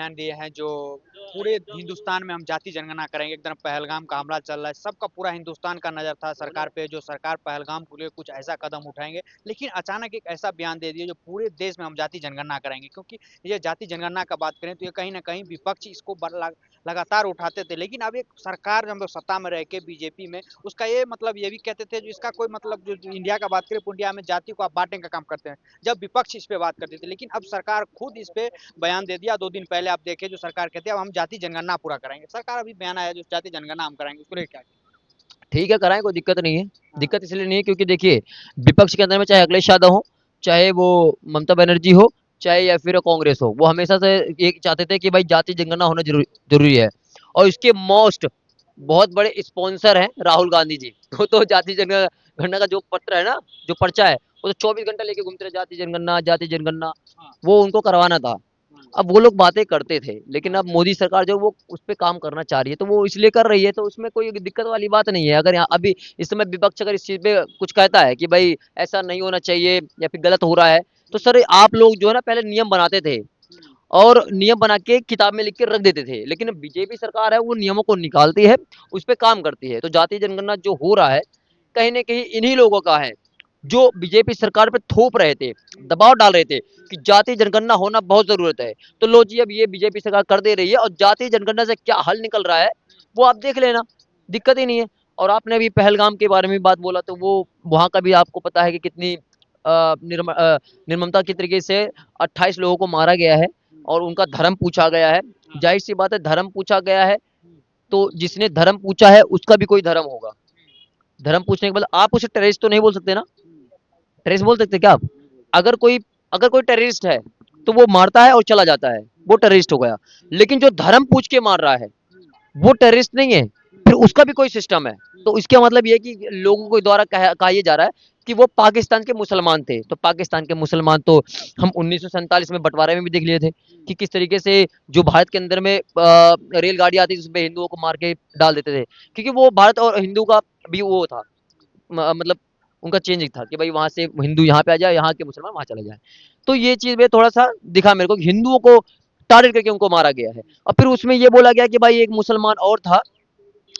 बयान दिए हैं जो पूरे हिंदुस्तान में हम जाति जनगणना करेंगे। एक तरफ पहलगाम का हमला चल रहा है, सबका पूरा हिंदुस्तान का नज़र था सरकार पे, जो सरकार पहलगाम को लेकर कुछ ऐसा कदम उठाएँगे। लेकिन अचानक एक ऐसा बयान दे दिए जो पूरे देश में हम जाति जनगणना करेंगे, क्योंकि ये जाति जनगणना का बात करें तो ये कहीं न कहीं विपक्ष इसको लगातार उठाते थे। लेकिन अब एक सरकार हम लोग सत्ता में रह के बीजेपी में, उसका ये मतलब ये भी कहते थे जो इसका कोई मतलब जो इंडिया का बात करें, इंडिया में जाति को आप बाँटने का काम करते हैं। जब विपक्ष इस पे बात करती थी, लेकिन अब सरकार खुद इस पे बयान दे दिया। 2 दिन पहले आप देखें जो सरकार कहती है अब हम जाति जनगणना पूरा कराएँगे। सरकार अभी बयान आया जो जाति जनगणना हम कराएँगे, उसको लेके क्या? ठीक है, कराएँ, कोई दिक्कत नहीं है। हाँ, दिक्कत इसलिए नहीं है क्योंकि देखिए, विपक्ष के अंदर में चाहे अखिलेश यादव हो, चाहे वो ममता बनर्जी हो, चाहे या फिर कांग्रेस हो, वो हमेशा से ये चाहते थे कि भाई जाति जनगणना होना ज़रूरी है। और इसके मोस्ट बहुत बड़े स्पॉन्सर हैं राहुल गांधी जी। वो तो जाति जनगणना का जो पत्र है ना, जो पर्चा है, वो तो 24 घंटा लेके घूमते रहे, जाति जनगणना, हाँ, वो उनको करवाना था। हाँ, अब वो लोग बातें करते थे, लेकिन हाँ, अब मोदी सरकार जो वो उस पे काम करना चाह रही है, तो वो इसलिए कर रही है, तो उसमें कोई दिक्कत वाली बात नहीं है। अगर यहाँ अभी इस समय विपक्ष अगर इस चीज़ पे कुछ कहता है कि भाई ऐसा नहीं होना चाहिए या फिर गलत हो रहा है, तो सर आप लोग जो है ना पहले नियम बनाते थे हुँ, और नियम बना के किताब में लिख के रख देते थे। लेकिन बीजेपी सरकार है वो नियमों को निकालती है, उस पे काम करती है। तो जातीय जनगणना जो हो रहा है, कहीं न कहीं इन्हीं लोगों का है, जो बीजेपी सरकार पे थोप रहे थे, दबाव डाल रहे थे कि जातीय जनगणना होना बहुत ज़रूरत है। तो लो जी अब ये बीजेपी सरकार कर दे रही है और जातीय जनगणना से क्या हल निकल रहा है, वो आप देख लेना, दिक्कत ही नहीं है। और आपने अभी पहलगाम के बारे में बात बोला तो वो वहाँ का भी आपको पता है कि कितनी निर्ममता के तरीके से 28 लोगों को मारा गया है हुँ, और उनका धर्म पूछा गया है। हाँ, ज़ाहिर-सी बात है धर्म पूछा गया है, हुँ, तो जिसने धर्म पूछा है उसका भी कोई धर्म होगा। धर्म पूछने के बाद आप उसे टेररिस्ट तो नहीं बोल सकते ना? हुँ, टेररिस्ट बोल सकते हैं क्या आप? नहीं बोल सकते। अगर कोई अगर कोई टेररिस्ट है, तो हुँ, वो मारता है और चला जाता है, हुँ, वो टेररिस्ट हो गया। हुँ, लेकिन जो धर्म पूछ के मार रहा है, हुँ, वो टेररिस्ट नहीं है, हुँ, फिर उसका भी कोई सिस्टम है। हुँ, तो इसका मतलब ये है कि लोगों के द्वारा कहा ये जा रहा है कि वो पाकिस्तान के मुसलमान थे। तो पाकिस्तान के मुसलमान तो हम 1947 में बँटवारे में भी देख लिए थे हुँ, कि किस तरीके से जो भारत के अंदर में रेलगाड़ी आती थी उसमें हिंदुओं को मार के डाल देते थे। क्योंकि वो भारत और हिंदू का भी वो था मतलब उनका चेंज था कि भाई वहाँ से हिंदू यहाँ पे आ जाए, यहाँ के मुसलमान वहाँ चले जाएँ। तो ये चीज़ में थोड़ा-सा दिखा मेरे को कि हिंदुओं को टारगेट करके उनको मारा गया है। और फिर उसमें ये बोला गया कि भाई एक मुसलमान और था,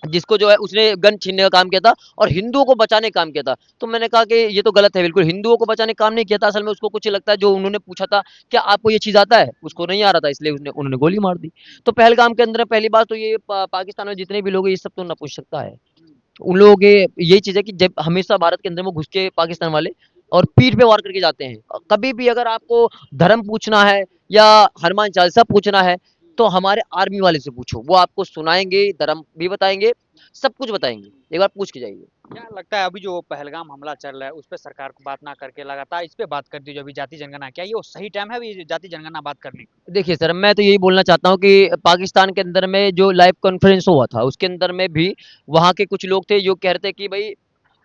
जिसको जो है उसने गन छीनने का काम किया था और हिंदुओं को बचाने का काम किया था। तो मैंने कहा कि ये तो गलत है बिल्कुल, हिंदुओं को बचाने का काम नहीं किया था, असल में उसको कुछ लगता है जो उन्होंने पूछा था, क्या आपको ये चीज़ आता है? उसको नहीं आ रहा था इसलिए उसने उन्होंने गोली मार दी। तो पहलगाम के अंदर पहली बात तो ये पाकिस्तान में जितने भी लोग हैं ये सब तो नपुंसकता है। हुँ, उन लोगों के यही चीज़ है कि जब हमेशा भारत के अंदर में घुस के पाकिस्तान वाले और पीठ पे वार करके जाते हैं। कभी भी अगर आपको धर्म पूछना है या हनुमान चालीसा पूछना है, तो हमारे आर्मी वाले से पूछो। वो आपको सुनाएँगे, धर्म भी बताएँगे, सब कुछ बताएँगे। एक बार पूछ के जाइए। क्या लगता है अभी जो पहलगाम हमला चल रहा है, उस पे सरकार को बात ना करके लगातार इस पे बात करती है जो अभी जाति जनगणना, क्या ये वो सही टाइम है अभी जाति जनगणना बात करने का? देखिए सर, मैं तो यही बोलना चाहता हूँ कि पाकिस्तान के अंदर में जो लाइव कॉन्फ्रेंस हुआ था, उसके अंदर में भी वहाँ के कुछ लोग थे जो कह रहे थे कि भई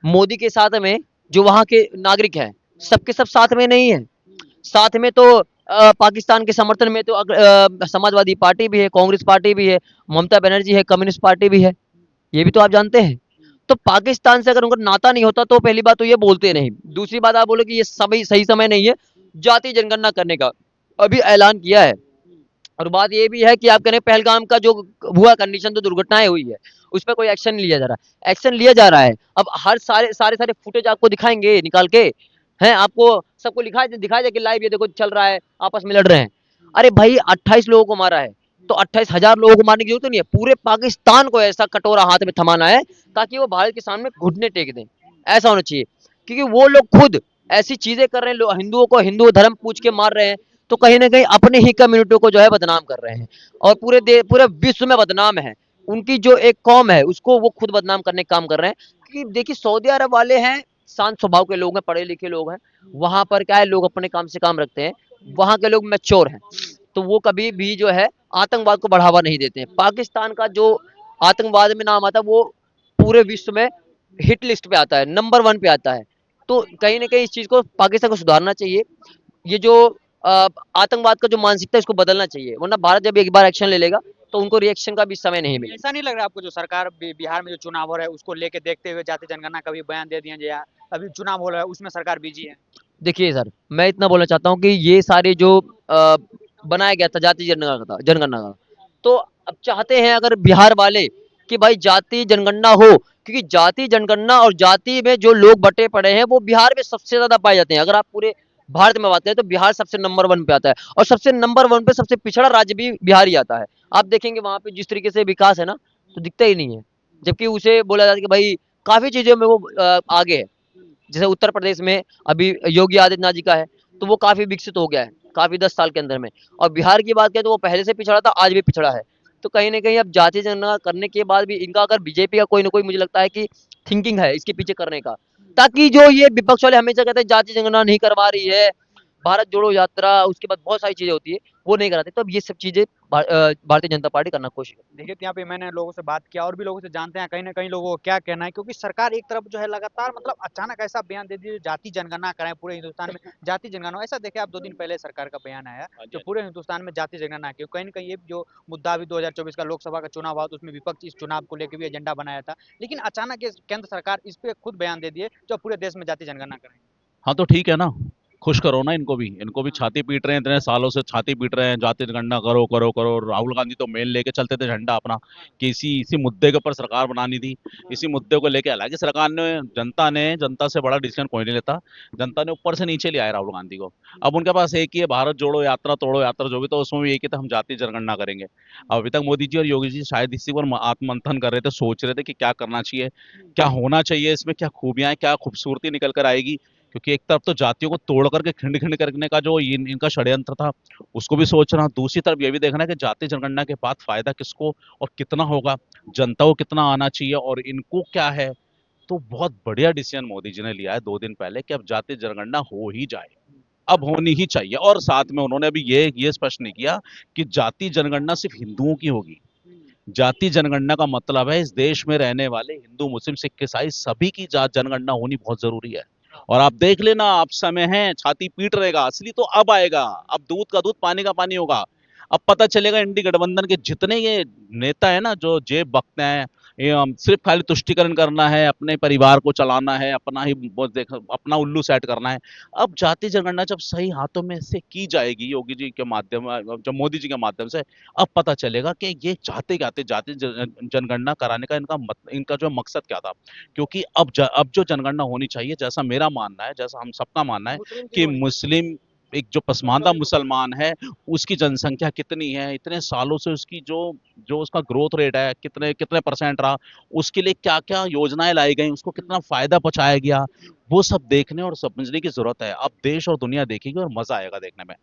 मोदी के साथ में जो वहाँ के नागरिक हैं, सब के सब साथ में नहीं हैं। हुँ, साथ में तो पाकिस्तान के समर्थन में तो समाजवादी पार्टी भी है, कांग्रेस पार्टी भी है, ममता बनर्जी है, कम्युनिस्ट पार्टी भी है। हुँ, ये भी तो आप जानते हैं। हुँ, तो पाकिस्तान से अगर उनका नाता नहीं होता तो पहली बात तो ये बोलते नहीं। दूसरी बात आप बोले कि ये समय सही समय नहीं है हुँ, जातीय जनगणना करने का। अभी ऐलान किया है। हुँ, और बात ये भी है कि आप कह रहे हैं पहलगाम का जो हुआ कंडीशन तो दुर्घटनाएँ हुई है, उस पे कोई एक्शन नहीं लिया जा रहा है। एक्शन लिया जा रहा है। अब हर सारे फुटेज आपको दिखाएँगे निकाल के, हैं? आपको सबको दिखाया जाए कि लाइव ये देखो चल रहा है, आपस में लड़ रहे हैं। हुँ, अरे भाई 28 लोगों को मारा है, तो 28,000 लोगों को मारने की ज़रूरत नहीं है। पूरे पाकिस्तान को ऐसा कटोरा हाथ में थमाना है ताकि वो भारत के सामने घुटने टेक दें। ऐसा होना चाहिए। क्योंकि वो लोग खुद ऐसी चीज़ें कर रहे हैं, लो हिंदुओं को हिंदू धर्म पूछ के मार रहे हैं। तो कहीं न कहीं अपने ही कम्युनिटी को जो है बदनाम कर रहे हैं और पूरे विश्व में बदनाम है। उनकी जो एक कौम है उसको वो खुद बदनाम करने का काम कर रहे हैं। क्योंकि देखिए सऊदी अरब वाले हैं, शांत स्वभाव के लोग हैं, पढ़े-लिखे लोग हैं। वहाँ पर क्या है लोग अपने काम से काम रखते हैं। वहाँ के लोग मैच्योर हैं। तो वो कभी भी जो है आतंकवाद को बढ़ावा नहीं देते हैं। पाकिस्तान का जो आतंकवाद में नाम आता है वो पूरे विश्व में हिट लिस्ट पे आता है, नंबर 1 पे आता है। तो कहीं न कहीं इस चीज़ को पाकिस्तान को सुधारना चाहिए। ये जो अ, आतंकवाद का जो मानसिकता है इसको बदलना चाहिए, वरना भारत जब एक बार एक्शन ले लेगा, तो उनको रिएक्शन का भी समय नहीं अभी मिलेगा। ऐसा नहीं लग रहा आपको जो सरकार बिहार में जो चुनाव हो रहा है उसको लेके देखते हुए जाति जनगणना का भी बयान दे दिए या अभी चुनाव हो रहा है उसमें सरकार बिजी है? देखिए सर, मैं इतना बोलना चाहता हूँ कि ये सारे जो बनाया गया था जाति जनगणना का। तो अब चाहते हैं अगर बिहार वाले कि भाई जाति जनगणना हो, क्योंकि जाति जनगणना और जाति में जो लोग बटे पड़े हैं वो बिहार में सबसे ज्यादा पाए जाते हैं। अगर आप पूरे भारत में बात करें तो बिहार सबसे नंबर 1 पे आता है, और सबसे नंबर 1 पे सबसे पिछड़ा राज्य भी बिहार ही आता है। आप देखेंगे वहां पे जिस तरीके से विकास है ना, तो दिखता ही नहीं है। जबकि उसे बोला जाता है कि भाई काफी चीजों में वो आगे है। जैसे उत्तर प्रदेश में अभी योगी आदित्यनाथ जी का है, तो वो काफी विकसित हो गया है काफी 10 साल के अंदर में। और बिहार की बात करें तो वो पहले से पिछड़ा था, आज भी पिछड़ा है। तो कहीं ना कहीं अब जाति जनगणना करने के बाद भी इनका अगर बीजेपी का कोई ना कोई मुझे लगता है कि थिंकिंग है इसके पीछे करने का, ताकि जो ये विपक्ष वाले हमेशा कहते हैं जाति जनगणना नहीं करवा रही है, भारत जोड़ो यात्रा, उसके बाद बहुत सारी चीजें होती है वो नहीं कराते, तो अब ये सब चीजें भारतीय जनता पार्टी करना कोशिश करती देखिए, तो यहाँ पे मैंने लोगों से बात किया और भी लोगों से जानते हैं कहीं न कहीं लोगों को क्या कहना है, क्योंकि सरकार एक तरफ जो है लगातार मतलब अचानक ऐसा बयान दे दी है, जाति जनगणना कराएँ पूरे हिंदुस्तान में, जाति जनगणना ऐसा देखिए आप 2 दिन पहले सरकार का बयान आया कि पूरे हिंदुस्तान में जाति जनगणना की। कहीं न कहीं ये जो मुद्दा अभी 2024 का लोकसभा का चुनाव हुआ तो उसमें विपक्ष इस चुनाव को लेके भी एजेंडा बनाया था। लेकिन अचानक ये केंद्र सरकार इस पे खुद बयान दे दी है, जो पूरे देश में जाति जनगणना कराएँगे। हाँ तो ठीक है ना, खुश करो ना इनको भी छाती पीट रहे हैं, इतने सालों से छाती पीट रहे हैं जाति जनगणना करो करो करो। राहुल गांधी तो मेन लेके चलते थे झंडा अपना कि इसी इसी मुद्दे के ऊपर सरकार बनानी थी, इसी मुद्दे को लेके। हालांकि सरकार ने जनता से बड़ा डिसीजन कोई नहीं लेता, जनता ने ऊपर से नीचे लिया है राहुल गांधी को। अब उनके पास एक ही है, भारत जोड़ो यात्रा तोड़ो यात्रा, जो भी, तो उसमें भी एक ही था, हम जाति जनगणना करेंगे। अब अभी तक मोदी जी और योगी जी शायद इसी पर आत्ममंथन कर रहे थे, सोच रहे थे कि क्या करना चाहिए, क्या होना चाहिए, इसमें क्या खूबियां हैं, क्या खूबसूरती निकल कर आएगी। क्योंकि एक तरफ तो जातियों को तोड़ करके खिंड खिंड करने का जो इनका षड्यंत्र था उसको भी सोचना, दूसरी तरफ ये भी देखना है कि जाति जनगणना के बाद फायदा किसको और कितना होगा, जनता को कितना आना चाहिए और इनको क्या है। तो बहुत बढ़िया डिसीजन मोदी जी ने लिया है 2 दिन पहले कि अब जाति जनगणना हो ही जाए, अब होनी ही चाहिए। और साथ में उन्होंने अभी ये स्पष्ट नहीं किया कि जाति जनगणना सिर्फ हिंदुओं की होगी। जाति जनगणना का मतलब है इस देश में रहने वाले हिंदू मुस्लिम सिख ईसाई सभी की जात जनगणना होनी बहुत जरूरी है। और आप देख लेना, आप समय है, छाती पीट रहेगा, असली तो अब आएगा, अब दूध का दूध पानी का पानी होगा। अब पता चलेगा इंडी गठबंधन के जितने ये नेता है ना जो जेब बकते हैं, ये सिर्फ खाली तुष्टिकरण करना है, अपने परिवार को चलाना है, अपना ही अपना उल्लू सेट करना है। अब जाति जनगणना जब सही हाथों में से की जाएगी योगी जी के माध्यम, जब मोदी जी के माध्यम से, अब पता चलेगा कि ये चाहते क्या थे, जाति जनगणना कराने का इनका जो मकसद क्या था। क्योंकि अब जो जनगणना होनी चाहिए, जैसा मेरा मानना है, जैसा हम सबका मानना है कि मुस्लिम, एक जो पसमानदा मुसलमान है, उसकी जनसंख्या कितनी है, इतने सालों से उसकी जो जो उसका ग्रोथ रेट है, कितने कितने परसेंट रहा, उसके लिए क्या क्या योजनाएं लाई गई, उसको कितना फायदा पहुंचाया गया, वो सब देखने और समझने की जरूरत है। अब देश और दुनिया देखेगी और मजा आएगा देखने में।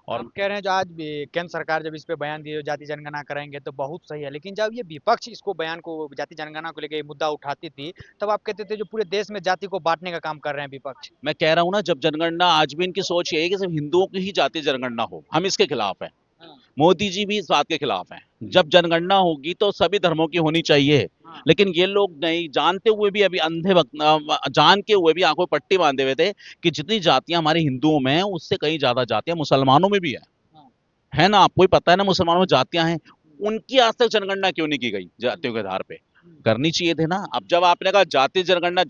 और आप कह रहे हैं जो आज भी केंद्र सरकार जब इस पे बयान दिए जाति जनगणना कराएंगे तो बहुत सही है, लेकिन जब ये विपक्ष इसको बयान को जाति जनगणना को लेकर ये मुद्दा उठाती थी तब आप कहते थे जो पूरे देश में जाति को बांटने का काम कर रहे हैं विपक्ष। मैं कह रहा हूं ना, जब जनगणना, आज भी इनकी सोच ये है कि सिर्फ हिंदुओं की ही जाति जनगणना हो, हम इसके खिलाफ हैं। हाँ, मोदी जी भी इस बात के खिलाफ हैं। जब जनगणना होगी तो सभी धर्मों की होनी चाहिए। हाँ, लेकिन ये लोग नहीं जानते हुए भी, अभी जान के हुए भी आंखों में पट्टी बांधे हुए थे कि जितनी जातियां हमारे हिंदुओं में हैं उससे कई ज्यादा जातियां मुसलमानों में भी हाँ, है ना, आपको ही पता है ना मुसलमानों में जातियां हैं। उनकी आज तक जनगणना क्यों नहीं की गई जातियों के आधार पे, करनी चाहिए थे ना। अब जब आपने कहा जाति जनगणना,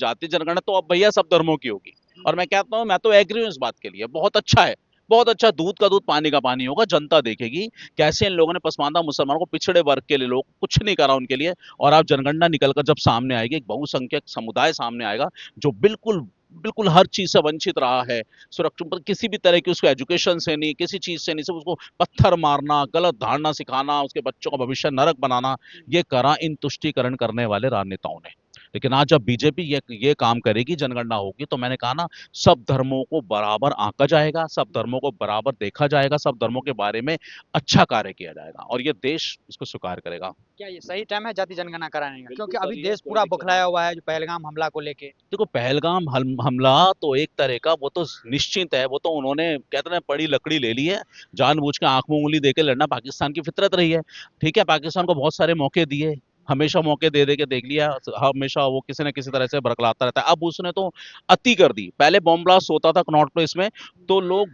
तो अब भैया सब धर्मों की होगी। और मैं कहता हूँ, मैं तो एग्री हूँ इस बात के लिए, बहुत अच्छा है, बहुत अच्छा, दूध का दूध पानी का पानी होगा। जनता देखेगी कैसे इन लोगों ने पसमानदा मुसलमानों को, पिछड़े वर्ग के लिए लोग कुछ नहीं करा उनके लिए। और आप जनगणना निकलकर जब सामने आएगी, एक बहुसंख्यक समुदाय सामने आएगा जो बिल्कुल बिल्कुल हर चीज से वंचित रहा है, सुरक्षा पर किसी भी तरह की, उसको एजुकेशन से नहीं, किसी चीज से नहीं, सिर्फ उसको पत्थर मारना, गलत धारणा सिखाना, उसके बच्चों का भविष्य नरक बनाना, ये करा इन तुष्टीकरण करने वाले राजनेताओं ने। लेकिन आज जब बीजेपी ये काम करेगी, जनगणना होगी, तो मैंने कहा ना, सब धर्मों को बराबर आंका जाएगा, सब धर्मों को बराबर देखा जाएगा, सब धर्मों के बारे में अच्छा कार्य किया जाएगा और ये देश इसको स्वीकार करेगा। क्या ये सही टाइम है जाति जनगणना कराने का, बिल्कुल क्योंकि अभी करिए, देश कोई पूरा दिक्कत नहीं। बौखलाया हुआ है जो पहलगाम हमला को लेके। देखो, पहलगाम हमला तो एक तरह का, वो तो निश्चित है, वो तो उन्होंने कहते हैं बड़ी लकड़ी ले ली है, जानबूझ के आंख में उंगली देके लड़ना पाकिस्तान की फितरत रही है। ठीक है, पाकिस्तान को बहुत सारे मौके दिए, हमेशा मौके दे दे के देख लिया, हमेशा वो किसी न किसी तरह से बरकलाता रहता है। अब उसने तो अति कर दी। पहले बम ब्लास्ट होता था कनॉट प्लेस में, तो लोग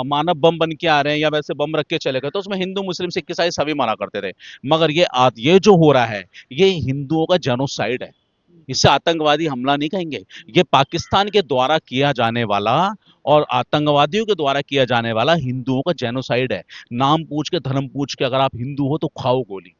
मानव बम बन के आ रहे हैं या वैसे बम रख के चले गए, तो उसमें हिंदू मुस्लिम सिख ईसाई सभी मना करते थे। मगर ये जो हो रहा है, ये हिंदुओं का जेनोसाइड है, इसे आतंकवादी हमला नहीं कहेंगे। ये पाकिस्तान के द्वारा किया जाने वाला और आतंकवादियों के द्वारा किया जाने वाला हिंदुओं का जेनोसाइड है। नाम पूछ के, धर्म पूछ के, अगर आप हिंदू हो तो खाओ गोली।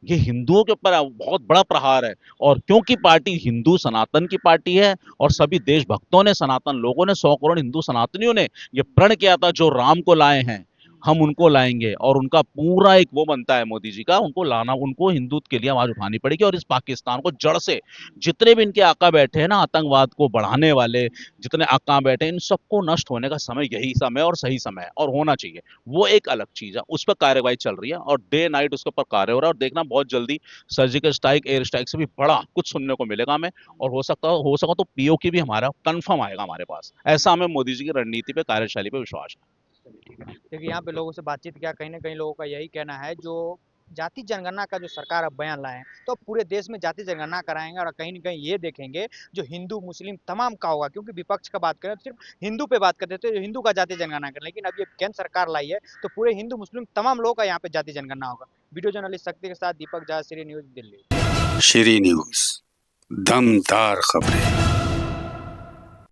ये हिंदुओं के ऊपर बहुत बड़ा प्रहार है। और क्योंकि पार्टी हिंदू सनातन की पार्टी है और सभी देशभक्तों ने, सनातन लोगों ने, 100 करोड़ हिंदू सनातनियों ने ये प्रण किया था, जो राम को लाए हैं हम उनको लाएंगे। और उनका पूरा एक वो बनता है मोदी जी का, उनको लाना, उनको हिंदुत्व के लिए आवाज उठानी पड़ेगी। और इस पाकिस्तान को जड़ से, जितने भी इनके आका बैठे हैं ना आतंकवाद को बढ़ाने वाले, जितने आका बैठे हैं, इन सबको नष्ट होने का समय यही समय और सही समय है और होना चाहिए। वो एक अलग चीज है, उस पर कार्रवाई चल रही है और डे नाइट उसके ऊपर कार्य हो रहा है। और देखना बहुत जल्दी सर्जिकल स्ट्राइक, एयर स्ट्राइक से भी बड़ा कुछ सुनने को मिलेगा हमें। और हो सका तो पीओके भी हमारा कंफर्म आएगा हमारे पास। ऐसा हमें मोदी जी की रणनीति पे, कार्यशैली पे विश्वास है। चलिए ठीक है। देखिए यहाँ पे लोगों से बातचीत किया, कहीं न कहीं लोगों का यही कहना है, जो जाति जनगणना का जो सरकार अब बयान लाए हैं, तो अब पूरे देश में जाति जनगणना कराएँगे और कहीं न कहीं ये देखेंगे जो हिंदू, मुस्लिम तमाम का होगा, क्योंकि विपक्ष का बात करें तो सिर्फ हिंदू पे बात करते थे, हिंदू का जाति जनगणना करें, लेकिन अब ये केंद्र सरकार लाई है, तो पूरे हिंदू, मुस्लिम तमाम लोगों का यहाँ पे जाति जनगणना होगा। वीडियो जर्नलिस्ट शक्ति के साथ दीपक झा, श्री न्यूज़ दिल्ली। श्री न्यूज़, दमदार खबरें।